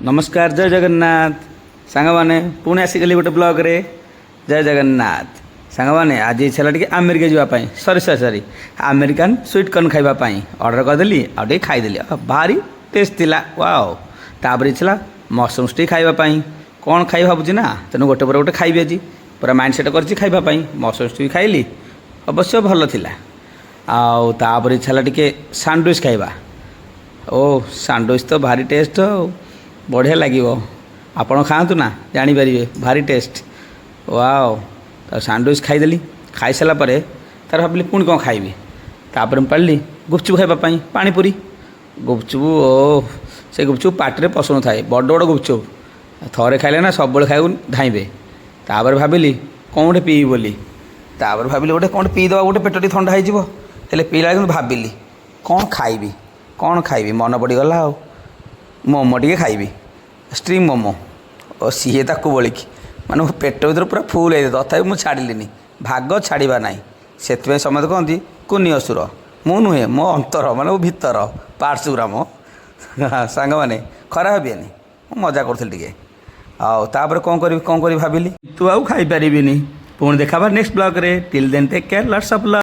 नमस्कार जय जगन्नाथ सांग मैंने पुणी आसिकली गोटे ब्लॉग रे जय जगन्नाथ सांग मैंने आज इच्छा टे अमेरिका जावाई सरी सरी सरी अमेरिकान स्वीट कॉर्न खावाई ऑर्डर करदेली आगे खाईदेली भारी टेस्ट थिला वाओ तापर इच्छा मशरूम स्टिक खावाई कौन खाई भावुँ ना तेणु गोटे पर गोटे खाइबी आज पूरा माइंड सेट कर मशरूम स्टिक खाइली अवश्य भल थिला आउ तापर इच्छा टे सैंडविच खाइबा ओ सैंडविच तो भारी टेस्ट बढ़िया लगे आपण खातु ना जापर भारी टेस्ट वाओ तो सैंडविच खाईदेली खाई सारापर तार भाविली पुणी कौन खाइबी तापर पढ़ली गुपचुप खावाई पानीपुरी गुपचुप ओ से गुपचुप पार्टी पसंद थाए बड़ बड़ गुपचुप थरे खाइले ना सब खाइबू धाइबे तापर भाविली कौन गोटे पीबी बोली तापर भाविली गोटे कौन पीदे गोटे पेट ठंडा हो पीला भाविली कौन खाइबी मन पड़गला आ मोमो टे खाइबी स्ट्रीम मोमो और सी ताक बोलिकी माने मो पेट भर पूरा फुल है तथा मुझे छाड़िली भाग छाड़ा ना से समझते कहती कुनी असुर मु नुहे मो अंतर माने मो भितर पार्ट्स गुरा मो सांग मैंने खराब हेनी मजा करी टे आउे कौन करी भाविली तू आउ खाई पारिनी पुणी देखा नेक्स्ट ब्लॉग रे till then take care lots of love.